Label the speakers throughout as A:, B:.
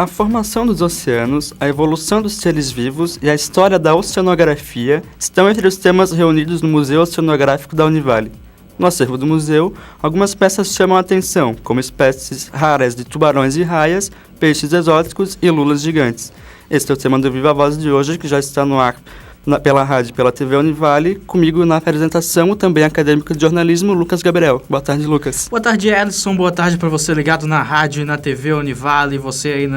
A: A formação dos oceanos, a evolução dos seres vivos e a história da oceanografia estão entre os temas reunidos no Museu Oceanográfico da Univale. No acervo do museu, algumas peças chamam a atenção, como espécies raras de tubarões e raias, peixes exóticos e lulas gigantes. Este é o tema do Viva Voz de hoje, que já está no ar pela rádio e pela TV Univale. Comigo na apresentação, o também acadêmico de jornalismo, Lucas Gabriel. Boa tarde, Lucas.
B: Boa tarde, Ellison. Boa tarde para você ligado na rádio e na TV Univale, você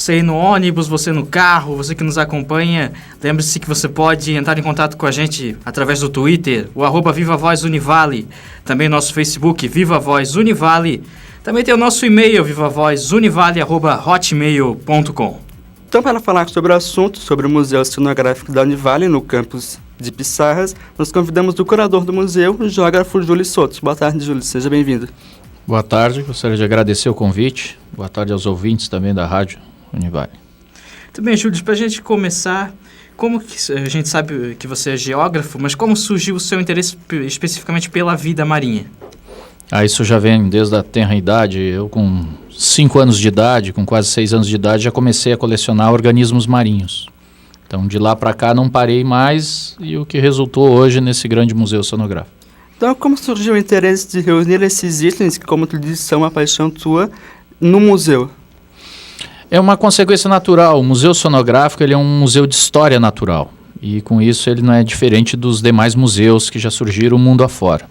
B: aí no ônibus, você no carro, você que nos acompanha. Lembre-se que você pode entrar em contato com a gente através do Twitter, o @Viva Voz Univale, também nosso Facebook, Viva Voz Univale. Também tem o nosso e-mail, vivavozunivale@hotmail.com.
A: Então, para falar sobre o assunto, sobre o Museu Oceanográfico da Univale, no campus de Pissarras, nós convidamos o curador do museu, o geógrafo Júlio Soto. Boa tarde, Júlio. Seja bem-vindo.
C: Boa tarde. Gostaria de agradecer o convite. Boa tarde aos ouvintes também da rádio Univale.
B: Muito bem, Júlio. Para a gente começar, como que a gente sabe que você é geógrafo, mas como surgiu o seu interesse especificamente pela vida marinha?
C: Isso já vem desde a tenra idade. Eu, com 5 anos de idade, com quase 6 anos de idade, já comecei a colecionar organismos marinhos. Então, de lá para cá, não parei mais, e o que resultou hoje nesse grande museu oceanográfico.
A: Então, como surgiu o interesse de reunir esses itens, que, como tu disse, são uma paixão tua, no museu?
C: É uma consequência natural. O Museu Oceanográfico ele é um museu de história natural. E, com isso, ele não é diferente dos demais museus que já surgiram mundo afora.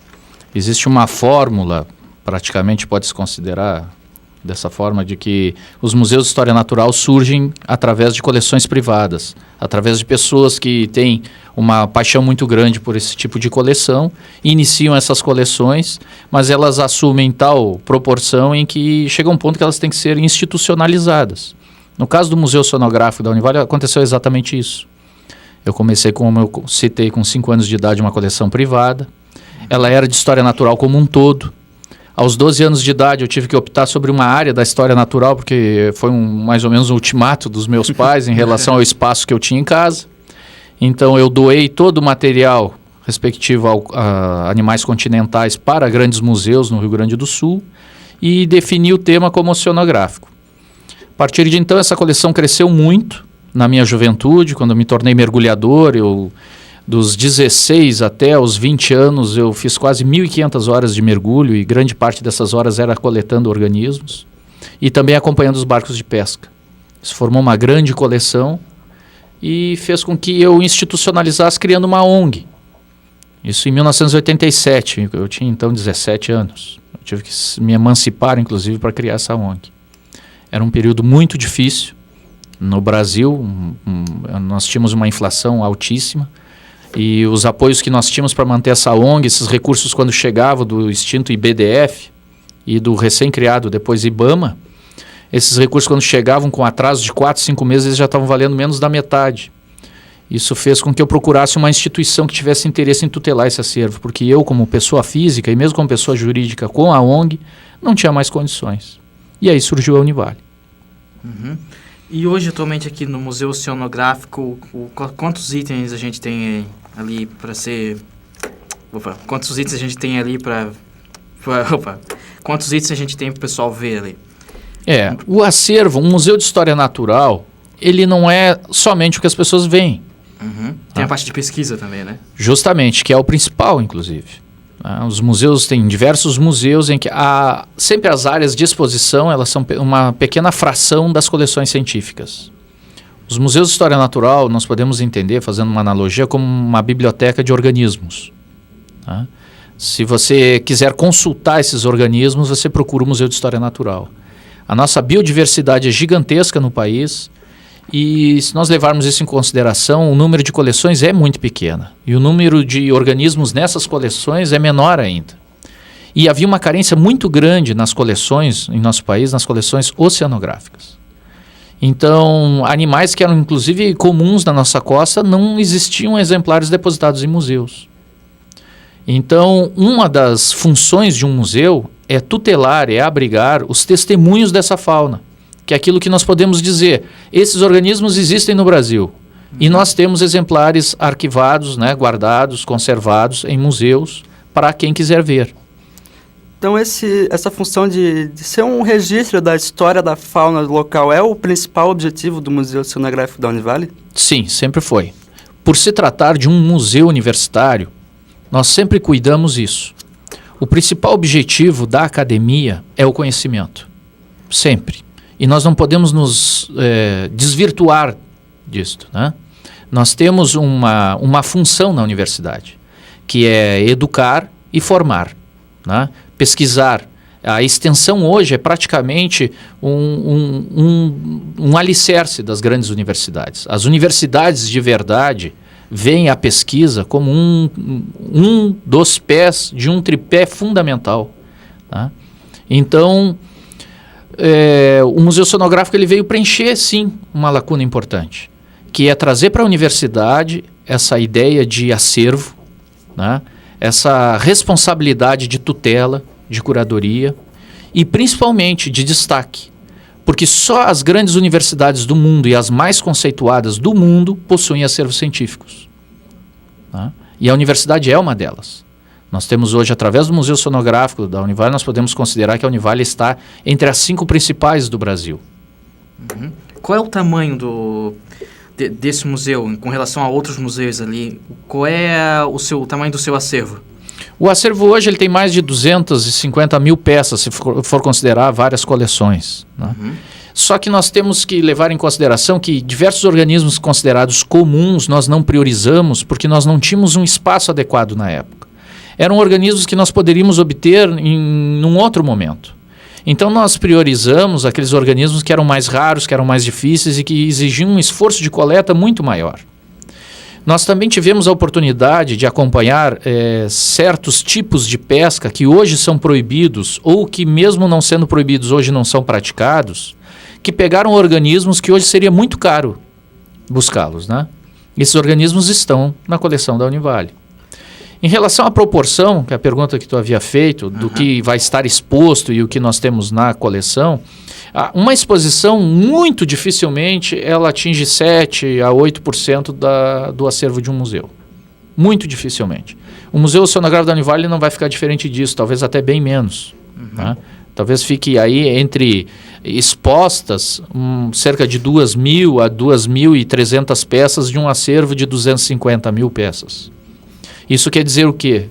C: Existe uma fórmula, praticamente pode-se considerar dessa forma, de que os museus de história natural surgem através de coleções privadas, através de pessoas que têm uma paixão muito grande por esse tipo de coleção, iniciam essas coleções, mas elas assumem tal proporção em que chega um ponto que elas têm que ser institucionalizadas. No caso do Museu Oceanográfico da Univale, aconteceu exatamente isso. Eu comecei, como eu citei, com 5 anos de idade, uma coleção privada. Ela era de história natural como um todo. Aos 12 anos de idade eu tive que optar sobre uma área da história natural, porque foi mais ou menos um ultimato dos meus pais em relação ao espaço que eu tinha em casa. Então eu doei todo o material respectivo a animais continentais para grandes museus no Rio Grande do Sul e defini o tema como oceanográfico. A partir de então essa coleção cresceu muito na minha juventude, quando eu me tornei mergulhador. Dos 16 até os 20 anos, eu fiz quase 1.500 horas de mergulho e grande parte dessas horas era coletando organismos e também acompanhando os barcos de pesca. Isso formou uma grande coleção e fez com que eu institucionalizasse criando uma ONG. Isso em 1987, eu tinha então 17 anos. Eu tive que me emancipar, inclusive, para criar essa ONG. Era um período muito difícil. No Brasil, nós tínhamos uma inflação altíssima. E os apoios que nós tínhamos para manter essa ONG, esses recursos quando chegavam do extinto IBDF e do recém-criado depois IBAMA, esses recursos quando chegavam com atraso de 4, 5 meses, eles já estavam valendo menos da metade. Isso fez com que eu procurasse uma instituição que tivesse interesse em tutelar esse acervo, porque eu, como pessoa física e mesmo como pessoa jurídica com a ONG, não tinha mais condições. E aí surgiu a Univale.
B: Uhum. E hoje, atualmente, aqui no Museu Oceanográfico, quantos itens a gente tem ali para ser... quantos itens a gente tem ali para... quantos itens a gente tem para o pessoal ver ali?
C: O acervo, um museu de história natural, ele não é somente o que as pessoas veem.
B: Uhum. Tem a parte de pesquisa também, né?
C: Justamente, que é o principal, inclusive. Os museus, tem diversos museus em que sempre as áreas de exposição, elas são uma pequena fração das coleções científicas. Os museus de história natural, nós podemos entender, fazendo uma analogia, como uma biblioteca de organismos. Tá? Se você quiser consultar esses organismos, você procura o Museu de História Natural. A nossa biodiversidade é gigantesca no país e, se nós levarmos isso em consideração, o número de coleções é muito pequeno e o número de organismos nessas coleções é menor ainda. E havia uma carência muito grande nas coleções, em nosso país, nas coleções oceanográficas. Então, animais que eram inclusive comuns na nossa costa, não existiam exemplares depositados em museus. Então, uma das funções de um museu é tutelar, é abrigar os testemunhos dessa fauna, que é aquilo que nós podemos dizer, esses organismos existem no Brasil, e nós temos exemplares arquivados, guardados, conservados em museus, para quem quiser ver.
A: Então essa função de ser um registro da história da fauna local é o principal objetivo do Museu Oceanográfico da Univale?
C: Sim, sempre foi. Por se tratar de um museu universitário, nós sempre cuidamos isso. O principal objetivo da academia é o conhecimento. Sempre. E nós não podemos nos desvirtuar disto, né? Nós temos uma função na universidade, que é educar e formar, né? Pesquisar. A extensão hoje é praticamente um alicerce das grandes universidades. As universidades de verdade veem a pesquisa como um dos pés de um tripé fundamental, tá? Então, o Museu Oceanográfico ele veio preencher, sim, uma lacuna importante, que é trazer para a universidade essa ideia de acervo, né? Essa responsabilidade de tutela, de curadoria e principalmente de destaque, porque só as grandes universidades do mundo e as mais conceituadas do mundo possuem acervos científicos, tá? E a universidade é uma delas. Nós temos hoje, através do Museu Oceanográfico da Univale, nós podemos considerar que a Univale está entre as 5 principais do Brasil.
B: Uhum. Qual é o tamanho desse museu com relação a outros museus ali? Qual é o tamanho do seu acervo?
C: O acervo hoje ele tem mais de 250 mil peças, se for considerar várias coleções, né?
B: Uhum.
C: Só que nós temos que levar em consideração que diversos organismos considerados comuns nós não priorizamos porque nós não tínhamos um espaço adequado na época. Eram organismos que nós poderíamos obter em um outro momento. Então nós priorizamos aqueles organismos que eram mais raros, que eram mais difíceis e que exigiam um esforço de coleta muito maior. Nós também tivemos a oportunidade de acompanhar certos tipos de pesca que hoje são proibidos ou que mesmo não sendo proibidos hoje não são praticados, que pegaram organismos que hoje seria muito caro buscá-los, né? Esses organismos estão na coleção da Univale. Em relação à proporção, que é a pergunta que tu havia feito, do que vai estar exposto e o que nós temos na coleção, uma exposição muito dificilmente ela atinge 7 a 8% do acervo de um museu. Muito dificilmente. O Museu Oceanográfico da Univale não vai ficar diferente disso, talvez até bem menos. Né? Talvez fique aí entre expostas cerca de 2.000 a 2.300 peças de um acervo de 250 mil peças. Isso quer dizer o quê?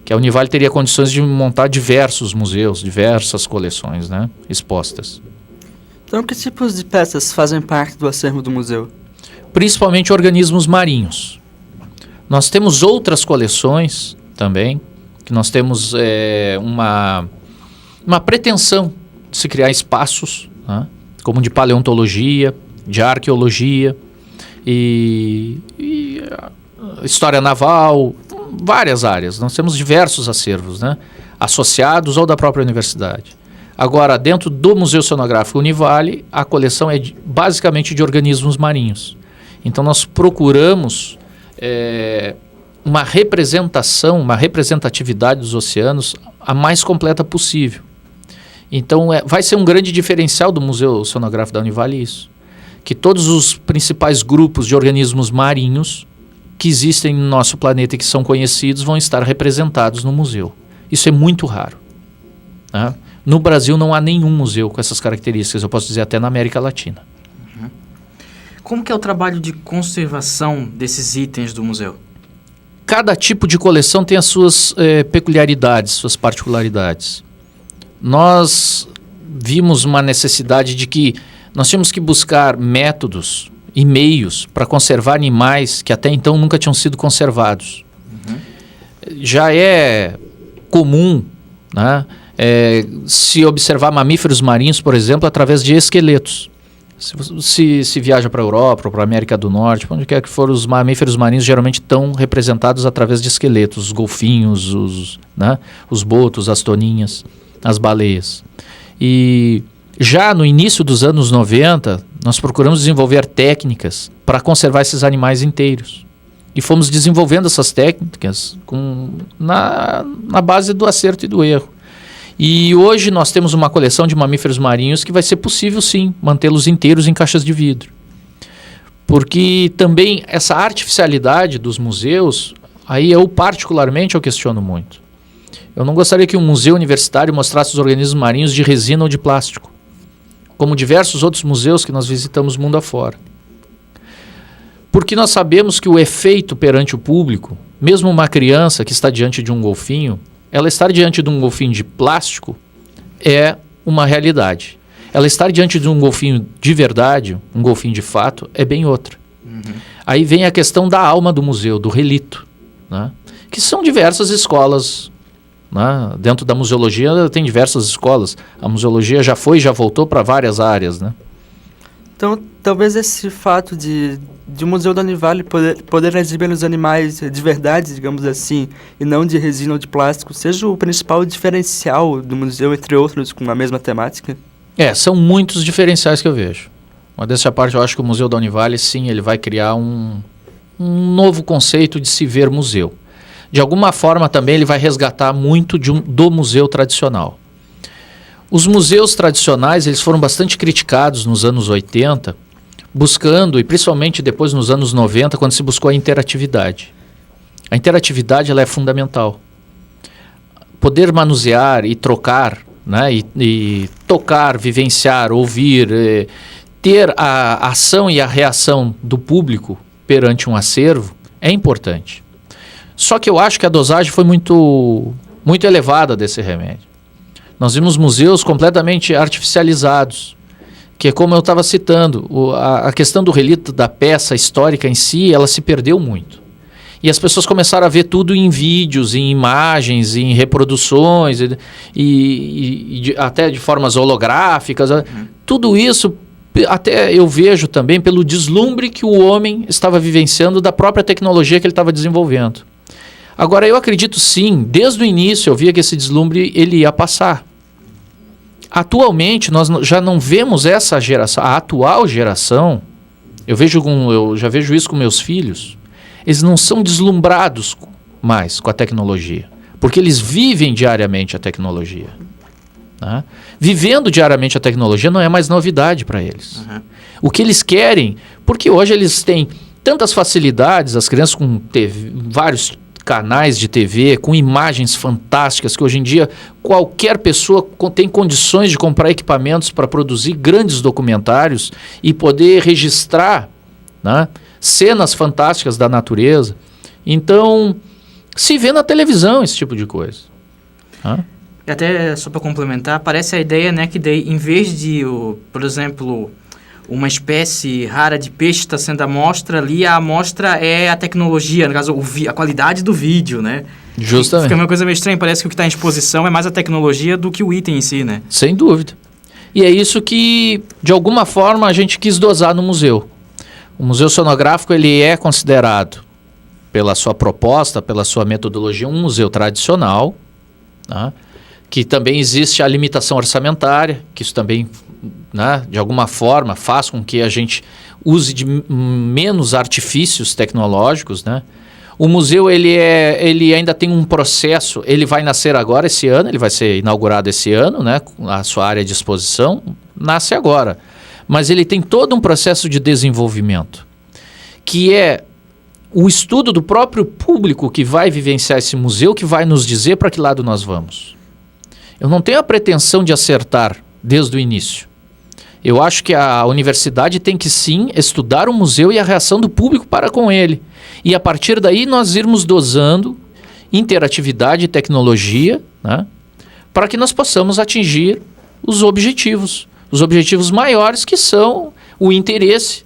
C: Que a Univale teria condições de montar diversos museus, diversas coleções, né, expostas.
A: Então, que tipos de peças fazem parte do acervo do museu?
C: Principalmente organismos marinhos. Nós temos outras coleções também, que nós temos uma pretensão de se criar espaços, né, como de paleontologia, de arqueologia e história naval, várias áreas. Nós temos diversos acervos, né, associados ou da própria universidade. Agora, dentro do Museu Oceanográfico Univale, a coleção é basicamente de organismos marinhos. Então, nós procuramos uma representação, uma representatividade dos oceanos a mais completa possível. Então, vai ser um grande diferencial do Museu Oceanográfico da Univale isso, que todos os principais grupos de organismos marinhos que existem no nosso planeta e que são conhecidos vão estar representados no museu. Isso é muito raro, né? No Brasil não há nenhum museu com essas características, eu posso dizer até na América Latina.
B: Como que é o trabalho de conservação desses itens do museu?
C: Cada tipo de coleção tem as suas peculiaridades, suas particularidades. Nós vimos uma necessidade de que nós tínhamos que buscar métodos e meios para conservar animais que até então nunca tinham sido conservados. Já é comum, né, se observar mamíferos marinhos, por exemplo, através de esqueletos. Se viaja para a Europa ou para a América do Norte, para onde quer que for, os mamíferos marinhos geralmente estão representados através de esqueletos, os golfinhos, os botos, as toninhas, as baleias. E já no início dos anos 90, nós procuramos desenvolver técnicas para conservar esses animais inteiros. E fomos desenvolvendo essas técnicas na base do acerto e do erro. E hoje nós temos uma coleção de mamíferos marinhos que vai ser possível, sim, mantê-los inteiros em caixas de vidro. Porque também essa artificialidade dos museus, aí particularmente eu questiono muito. Eu não gostaria que um museu universitário mostrasse os organismos marinhos de resina ou de plástico, como diversos outros museus que nós visitamos mundo afora. Porque nós sabemos que o efeito perante o público, mesmo uma criança que está diante de um golfinho, ela estar diante de um golfinho de plástico é uma realidade. Ela estar diante de um golfinho de verdade, um golfinho de fato, é bem outra. Aí vem a questão da alma do museu, do relito, né? Que são diversas escolas, né? Dentro da museologia tem diversas escolas. A museologia já foi e já voltou para várias áreas, né?
A: Então, talvez esse fato de o Museu da Univale poder exibir os animais de verdade, digamos assim, e não de resina ou de plástico, seja o principal diferencial do museu, entre outros, com a mesma temática?
C: São muitos diferenciais que eu vejo. Mas dessa parte eu acho que o Museu da Univale, sim, ele vai criar um novo conceito de se ver museu. De alguma forma também ele vai resgatar muito do museu tradicional. Os museus tradicionais, eles foram bastante criticados nos anos 80, buscando, e principalmente depois nos anos 90, quando se buscou a interatividade. A interatividade, ela é fundamental. Poder manusear e trocar, né, e tocar, vivenciar, ouvir, ter a ação e a reação do público perante um acervo é importante. Só que eu acho que a dosagem foi muito elevada desse remédio. Nós vimos museus completamente artificializados, que é como eu estava citando, a questão do relito da peça histórica em si, ela se perdeu muito. E as pessoas começaram a ver tudo em vídeos, em imagens, em reproduções, e até de formas holográficas. Tudo isso, até eu vejo também pelo deslumbre que o homem estava vivenciando da própria tecnologia que ele estava desenvolvendo. Agora, eu acredito sim, desde o início eu via que esse deslumbre ele ia passar. Atualmente, nós já não vemos essa geração, a atual geração, eu já vejo isso com meus filhos, eles não são deslumbrados mais com a tecnologia, porque eles vivem diariamente a tecnologia. Né? Vivendo diariamente a tecnologia não é mais novidade para eles. O que eles querem, porque hoje eles têm tantas facilidades, as crianças com TV, vários canais de TV, com imagens fantásticas, que hoje em dia qualquer pessoa tem condições de comprar equipamentos para produzir grandes documentários e poder registrar, né, cenas fantásticas da natureza. Então, se vê na televisão esse tipo de coisa.
B: E até, só para complementar, parece a ideia, né, que daí, em vez de, por exemplo, uma espécie rara de peixe está sendo amostra ali, a amostra é a tecnologia, no caso, a qualidade do vídeo, né?
C: Justamente.
B: Fica uma coisa meio estranha, parece que o que está em exposição é mais a tecnologia do que o item em si, né?
C: Sem dúvida. E é isso que, de alguma forma, a gente quis dosar no museu. O Museu Sonográfico, ele é considerado, pela sua proposta, pela sua metodologia, um museu tradicional, né? Que também existe a limitação orçamentária, que isso também, né, de alguma forma faz com que a gente use de menos artifícios tecnológicos, né? O museu ele ainda tem um processo, ele vai nascer agora esse ano, ele vai ser inaugurado esse ano, né? A sua área de exposição nasce agora, mas ele tem todo um processo de desenvolvimento, que é o estudo do próprio público que vai vivenciar esse museu, que vai nos dizer para que lado nós vamos. Eu não tenho a pretensão de acertar desde o início. Eu acho que a universidade tem que sim estudar o museu e a reação do público para com ele. E a partir daí nós irmos dosando interatividade e tecnologia, né, para que nós possamos atingir os objetivos maiores, que são o interesse,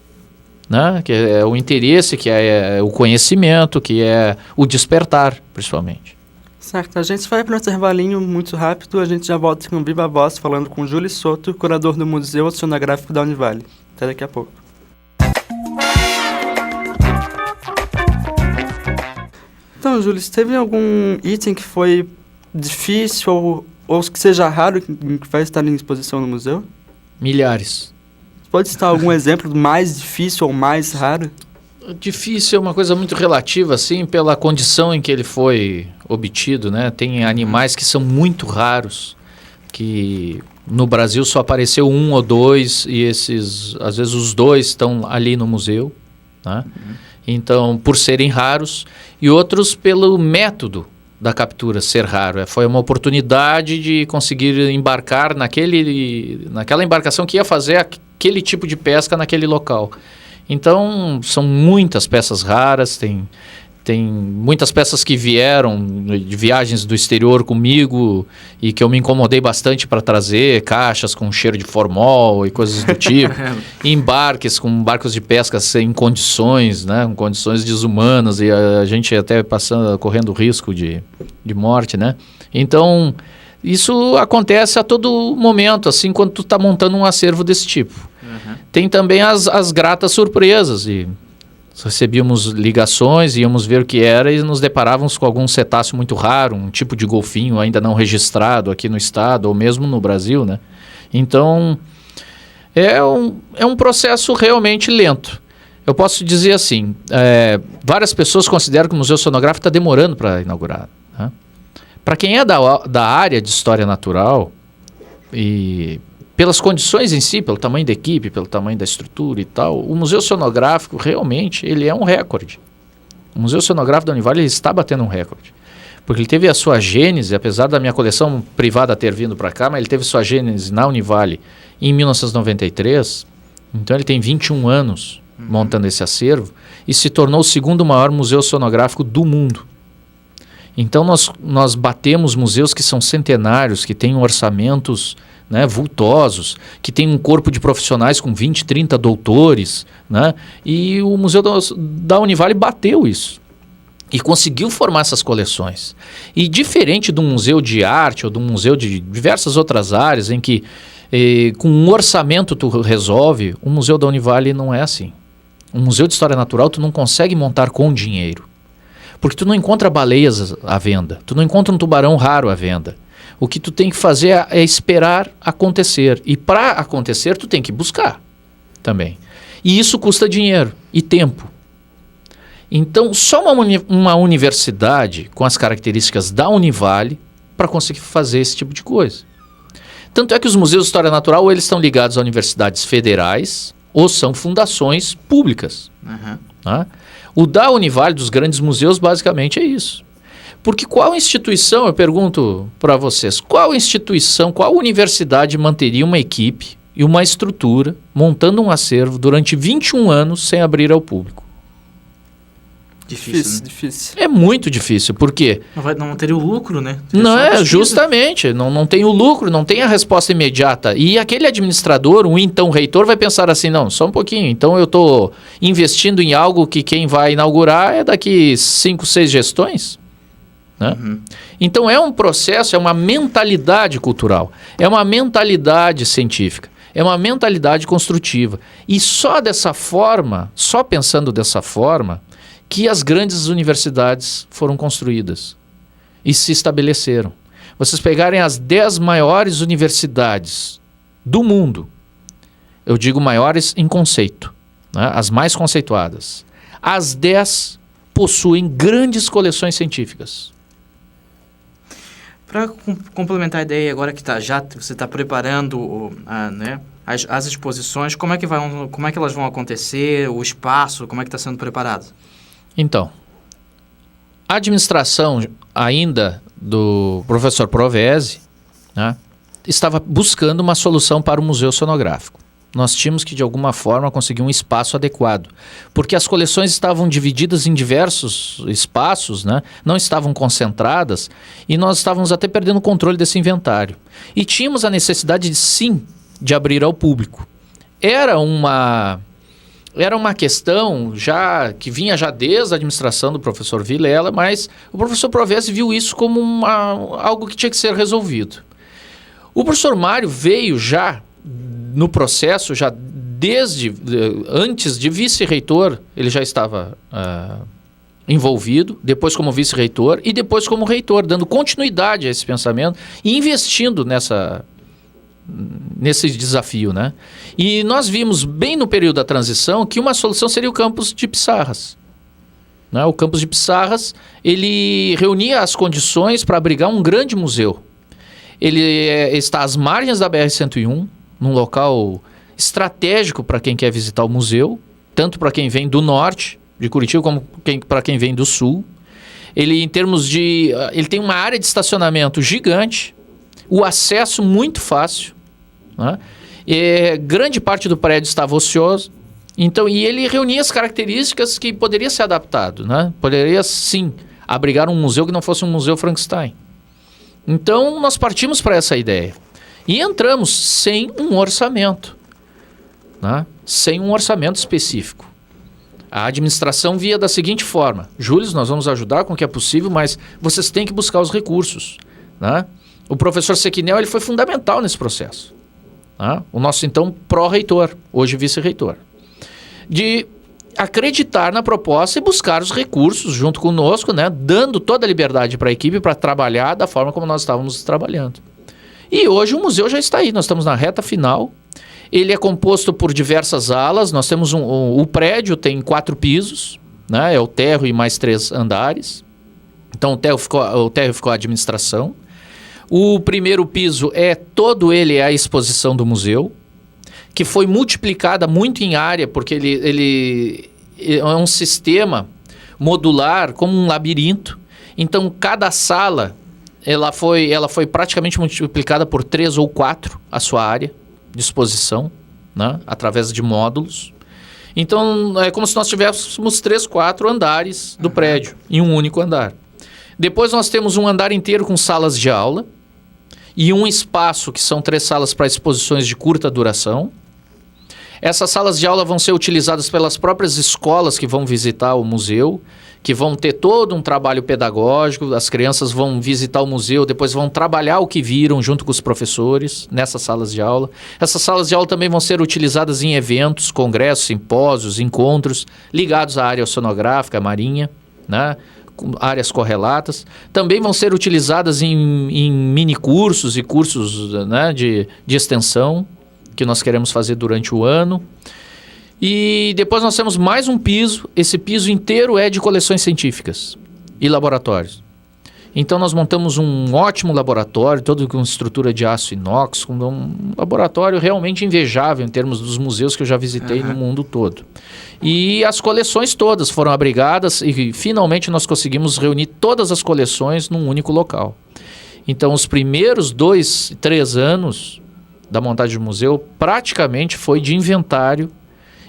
C: né, que é o interesse, que é o conhecimento, que é o despertar, principalmente.
A: Certo, a gente vai para um intervalinho muito rápido, a gente já volta com Viva Voz falando com Júlio Soto, curador do Museu Oceanográfico da Univale. Até daqui a pouco. Então, Júlio, teve algum item que foi difícil ou que seja raro que vai estar em exposição no museu?
C: Milhares.
A: Pode citar algum exemplo do mais difícil ou mais raro?
C: Difícil é uma coisa muito relativa, assim, pela condição em que ele foi obtido, né? Tem animais que são muito raros, que no Brasil só apareceu um ou dois, e esses, às vezes os dois estão ali no museu, né? Então, por serem raros, e outros pelo método da captura ser raro. Foi uma oportunidade de conseguir embarcar naquela embarcação que ia fazer aquele tipo de pesca naquele local. Então, são muitas peças raras, tem muitas peças que vieram de viagens do exterior comigo e que eu me incomodei bastante para trazer, caixas com cheiro de formol e coisas do tipo, embarques com barcos de pesca sem condições, né, com condições desumanas e a gente até correndo risco de morte, né? Então, isso acontece a todo momento, assim, quando tu está montando um acervo desse tipo. Uhum. Tem também as gratas surpresas e recebíamos ligações, íamos ver o que era e nos deparávamos com algum cetáceo muito raro, um tipo de golfinho ainda não registrado aqui no estado ou mesmo no Brasil, né? Então, é um processo realmente lento. Eu posso dizer assim, várias pessoas consideram que o Museu Sonográfico está demorando para inaugurar. Né? Para quem é da área de história natural e pelas condições em si, pelo tamanho da equipe, pelo tamanho da estrutura e tal, o Museu Sonográfico realmente ele é um recorde. O Museu Sonográfico da Univale ele está batendo um recorde. Porque ele teve a sua gênese, apesar da minha coleção privada ter vindo para cá, mas ele teve sua gênese na Univale em 1993. Então ele tem 21 anos montando esse acervo e se tornou o segundo maior museu sonográfico do mundo. Então nós batemos museus que são centenários, que têm orçamentos, né, vultosos, que tem um corpo de profissionais com 20, 30 doutores, né, e o Museu da Univale bateu isso e conseguiu formar essas coleções. E diferente de um museu de arte ou de um museu de diversas outras áreas em que com um orçamento tu resolve, o Museu da Univale não é assim. Um museu de história natural tu não consegue montar com dinheiro, porque tu não encontra baleias à venda, tu não encontra um tubarão raro à venda. O que tu tem que fazer é esperar acontecer. E para acontecer, tu tem que buscar também. E isso custa dinheiro e tempo. Então, só uma universidade com as características da Univale para conseguir fazer esse tipo de coisa. Tanto é que os museus de história natural ou eles estão ligados a universidades federais ou são fundações públicas. Uhum. Né? O da Univale, dos grandes museus, basicamente é isso. Porque qual instituição, eu pergunto para vocês, qual instituição, qual universidade manteria uma equipe e uma estrutura montando um acervo durante 21 anos sem abrir ao público?
B: Difícil, né?
A: Difícil.
C: É muito difícil, porque
B: não teria o lucro, né?
C: Justamente, não tem o lucro, não tem a resposta imediata. E aquele administrador, o então reitor, vai pensar assim, não, só um pouquinho, então eu estou investindo em algo que quem vai inaugurar é daqui 5, 6 gestões? Né? Uhum. Então é um processo, é uma mentalidade cultural, é uma mentalidade científica, é uma mentalidade construtiva. E só dessa forma, só pensando dessa forma, que as grandes universidades foram construídas e se estabeleceram. Vocês pegarem as 10 maiores universidades do mundo, eu digo maiores em conceito, né? As mais conceituadas, as 10 possuem grandes coleções científicas.
B: Para complementar a ideia agora que você está preparando né, as exposições, como é que elas vão acontecer, o espaço, como é que está sendo preparado?
C: Então, a administração ainda do professor Provese, né, estava buscando uma solução para o Museu Sonográfico. Nós tínhamos que, de alguma forma, conseguir um espaço adequado, porque as coleções estavam divididas em diversos espaços, né? Não estavam concentradas, e nós estávamos até perdendo o controle desse inventário. E tínhamos a necessidade, sim, de abrir ao público. Era uma questão que vinha já desde a administração do professor Vilela, mas o professor Provese viu isso como algo que tinha que ser resolvido. O professor Mário veio já no processo, já antes de vice-reitor, ele já estava envolvido, depois como vice-reitor e depois como reitor, dando continuidade a esse pensamento e investindo nesse desafio, né? E nós vimos bem no período da transição que uma solução seria o campus de Pissarras. Né? O campus de Pissarras, ele reunia as condições para abrigar um grande museu. Ele está às margens da BR-101, num local estratégico para quem quer visitar o museu, tanto para quem vem do norte de Curitiba como para quem vem do sul. Ele, em termos de... ele tem uma área de estacionamento gigante, o acesso muito fácil, né? Grande parte do prédio estava ocioso. Então, e ele reunia as características que poderia ser adaptado, né? Poderia, sim, abrigar um museu que não fosse um museu Frankenstein. Então, nós partimos para essa ideia. E entramos sem um orçamento, né? Sem um orçamento específico. A administração via da seguinte forma: Júlio, nós vamos ajudar com o que é possível, mas vocês têm que buscar os recursos, né? O professor Sequinel, ele foi fundamental nesse processo, né? O nosso, então, pró-reitor, hoje vice-reitor, de acreditar na proposta e buscar os recursos junto conosco, né? Dando toda a liberdade para a equipe para trabalhar da forma como nós estávamos trabalhando. E hoje o museu já está aí, nós estamos na reta final. Ele é composto por diversas alas. Nós temos o prédio tem 4 pisos, né? É o térreo e mais 3 andares. Então o térreo ficou a administração. O primeiro piso todo ele é a exposição do museu, que foi multiplicada muito em área, porque ele é um sistema modular, como um labirinto. Então cada sala ela foi praticamente multiplicada por 3 ou 4 a sua área de exposição, né? Através de módulos. Então é como se nós tivéssemos 3, 4 andares do prédio em um único andar. Depois nós temos um andar inteiro com salas de aula e um espaço que são 3 salas para exposições de curta duração. Essas salas de aula vão ser utilizadas pelas próprias escolas que vão visitar o museu, que vão ter todo um trabalho pedagógico. As crianças vão visitar o museu, depois vão trabalhar o que viram junto com os professores nessas salas de aula. Essas salas de aula também vão ser utilizadas em eventos, congressos, simpósios, encontros ligados à área oceanográfica, marinha, né? Áreas correlatas. Também vão ser utilizadas em mini cursos e cursos, né, de extensão que nós queremos fazer durante o ano. E depois nós temos mais um piso. Esse piso inteiro é de coleções científicas e laboratórios. Então nós montamos um ótimo laboratório, todo com estrutura de aço inox, com um laboratório realmente invejável em termos dos museus que eu já visitei no mundo todo. E as coleções todas foram abrigadas e finalmente nós conseguimos reunir todas as coleções num único local. Então os primeiros 2, 3 anos da montagem do museu praticamente foi de inventário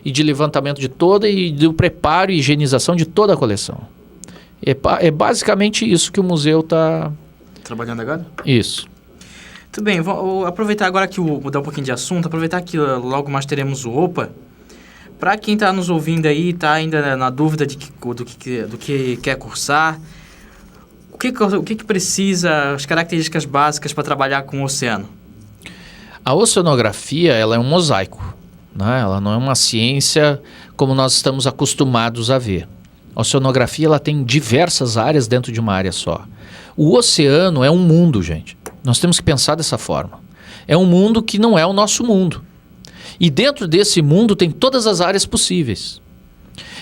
C: e de levantamento de toda e do preparo e higienização de toda a coleção. É basicamente isso que o museu está...
B: Trabalhando agora?
C: Isso.
B: Tudo bem, vou aproveitar agora que mudar um pouquinho de assunto, aproveitar que logo mais teremos o OPA. Para quem está nos ouvindo aí, está ainda na dúvida do que quer cursar, o que precisa, as características básicas para trabalhar com o oceano?
C: A oceanografia, ela é um mosaico, né? Ela não é uma ciência como nós estamos acostumados a ver. A oceanografia, ela tem diversas áreas dentro de uma área só. O oceano é um mundo, gente. Nós temos que pensar dessa forma. É um mundo que não é o nosso mundo. E dentro desse mundo tem todas as áreas possíveis.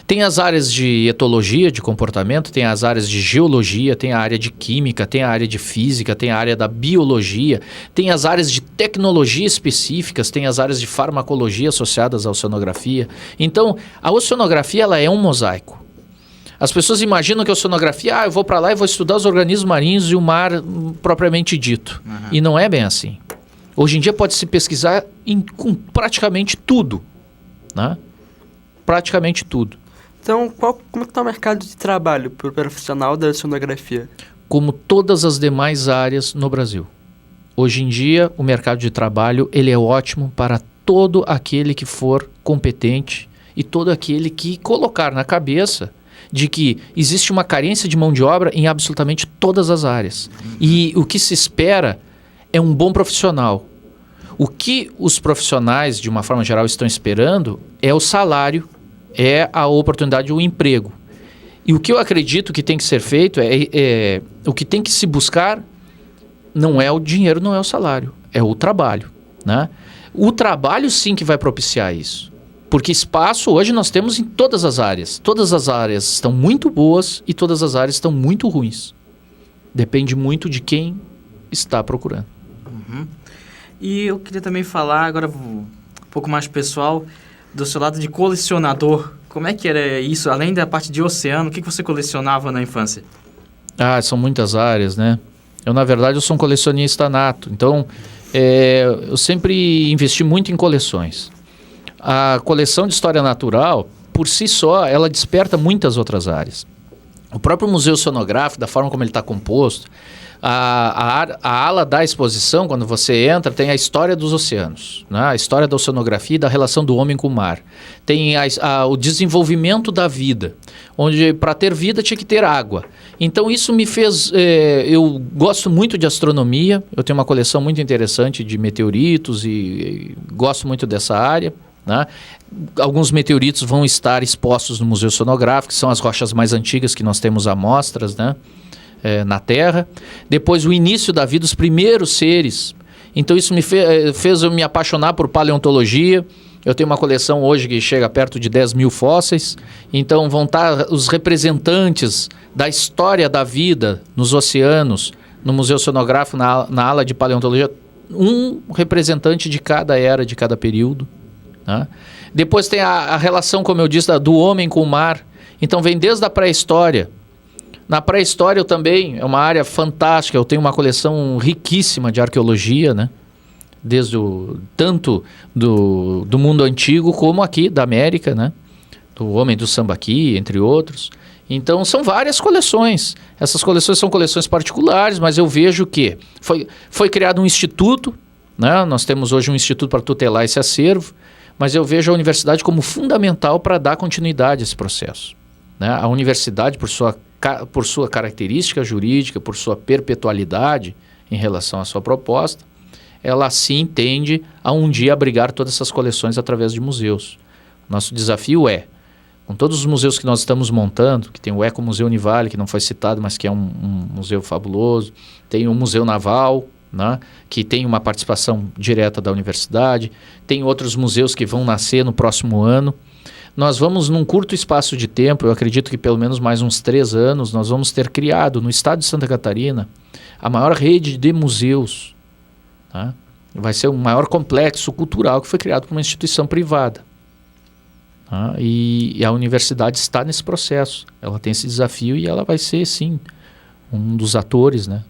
C: Tem as áreas de etologia, de comportamento, tem as áreas de geologia, tem a área de química, tem a área de física, tem a área da biologia, tem as áreas de tecnologia específicas, tem as áreas de farmacologia associadas à oceanografia. Então, a oceanografia, ela é um mosaico. As pessoas imaginam que a oceanografia, eu vou para lá e vou estudar os organismos marinhos e o mar propriamente dito. E não é bem assim. Hoje em dia pode-se pesquisar com praticamente tudo, né? Praticamente tudo.
A: Então, como está o mercado de trabalho para o profissional da oceanografia?
C: Como todas as demais áreas no Brasil. Hoje em dia, o mercado de trabalho ele é ótimo para todo aquele que for competente e todo aquele que colocar na cabeça de que existe uma carência de mão de obra em absolutamente todas as áreas. E o que se espera é um bom profissional. O que os profissionais, de uma forma geral, estão esperando é o salário, é a oportunidade, o emprego. E o que eu acredito que tem que ser feito o que tem que se buscar não é o dinheiro, não é o salário, é o trabalho, né? O trabalho sim que vai propiciar isso. Porque espaço hoje nós temos em todas as áreas. Todas as áreas estão muito boas e todas as áreas estão muito ruins. Depende muito de quem está procurando.
B: E eu queria também falar, agora um pouco mais pessoal, do seu lado de colecionador. Como é que era isso? Além da parte de oceano, o que você colecionava na infância?
C: São muitas áreas, né? Na verdade, eu sou um colecionista nato. Então, eu sempre investi muito em coleções. A coleção de história natural, por si só, ela desperta muitas outras áreas. O próprio Museu Sonográfico, da forma como ele está composto, a ala da exposição, quando você entra, tem a história dos oceanos, né? A história da oceanografia e da relação do homem com o mar. Tem o desenvolvimento da vida, onde para ter vida tinha que ter água. Então isso me fez... eu gosto muito de astronomia, eu tenho uma coleção muito interessante de meteoritos e gosto muito dessa área, né? Alguns meteoritos vão estar expostos no Museu Sonográfico, que são as rochas mais antigas que nós temos amostras, né? Na Terra. Depois o início da vida, os primeiros seres. Então isso me fez eu me apaixonar por paleontologia. Eu tenho uma coleção hoje que chega perto de 10 mil fósseis. Então vão estar os representantes da história da vida nos oceanos, no Museu Sonográfico, na ala de paleontologia, um representante de cada era, de cada período, né? Depois tem a relação, como eu disse, do homem com o mar. Então vem desde a pré-história. Na pré-história eu também, é uma área fantástica, eu tenho uma coleção riquíssima de arqueologia, né? Tanto do mundo antigo como aqui da América, né? Do Homem do Sambaqui, entre outros. Então são várias coleções. Essas coleções são coleções particulares, mas eu vejo que foi criado um instituto, né? Nós temos hoje um instituto para tutelar esse acervo, mas eu vejo a universidade como fundamental para dar continuidade a esse processo, né? A universidade, por sua característica jurídica, por sua perpetualidade em relação à sua proposta, ela sim tende a um dia abrigar todas essas coleções através de museus. Nosso desafio com todos os museus que nós estamos montando, que tem o Ecomuseu Univale, que não foi citado, mas que é um museu fabuloso, tem o Museu Naval, né, que tem uma participação direta da universidade, tem outros museus que vão nascer no próximo ano. Nós vamos, num curto espaço de tempo, eu acredito que pelo menos mais uns 3 anos, nós vamos ter criado no estado de Santa Catarina a maior rede de museus, tá? Vai ser o maior complexo cultural que foi criado por uma instituição privada, tá? E a universidade está nesse processo, ela tem esse desafio e ela vai ser, sim, um dos atores, né?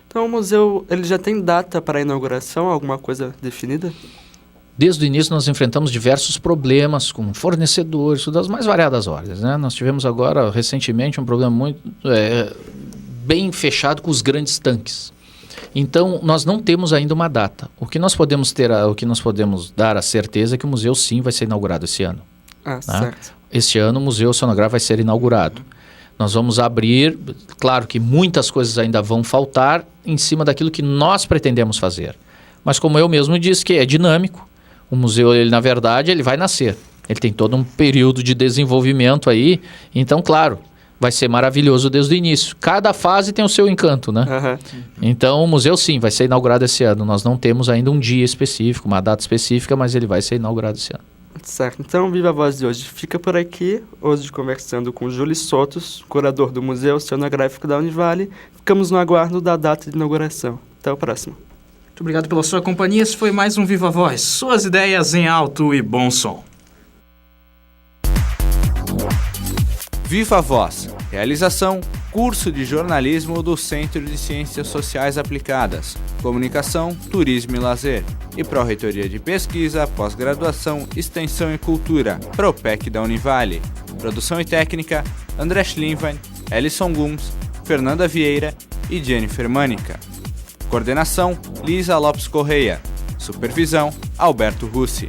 A: Então o museu ele já tem data para a inauguração, alguma coisa definida?
C: Desde o início nós enfrentamos diversos problemas com fornecedores, das mais variadas ordens, né? Nós tivemos agora, recentemente, um problema muito bem fechado com os grandes tanques. Então, nós não temos ainda uma data. O que nós podemos dar a certeza é que o museu, sim, vai ser inaugurado esse ano.
A: Certo.
C: Este ano o Museu Sonográfico vai ser inaugurado. Nós vamos abrir, claro que muitas coisas ainda vão faltar em cima daquilo que nós pretendemos fazer. Mas como eu mesmo disse, que é dinâmico, o museu, ele, na verdade, ele vai nascer. Ele tem todo um período de desenvolvimento aí. Então, claro, vai ser maravilhoso desde o início. Cada fase tem o seu encanto, né?
A: Uhum.
C: Então, o museu, sim, vai ser inaugurado esse ano. Nós não temos ainda um dia específico, uma data específica, mas ele vai ser inaugurado esse ano.
A: Certo. Então, Viva a Voz de hoje fica por aqui. Hoje conversando com Júlio Sotos, curador do Museu Oceanográfico da Univale. Ficamos no aguardo da data de inauguração. Até o próximo.
B: Muito obrigado pela sua companhia. Esse foi mais um Viva Voz. Suas ideias em alto e bom som.
D: Viva Voz. Realização: curso de jornalismo do Centro de Ciências Sociais Aplicadas, Comunicação, Turismo e Lazer e Pró-Reitoria de Pesquisa, Pós-Graduação, Extensão e Cultura, Propec da Univale. Produção e técnica: André Schlinwein, Ellison Gumbs, Fernanda Vieira e Jennifer Mânica. Coordenação: Lisa Lopes Correia. Supervisão: Alberto Russi.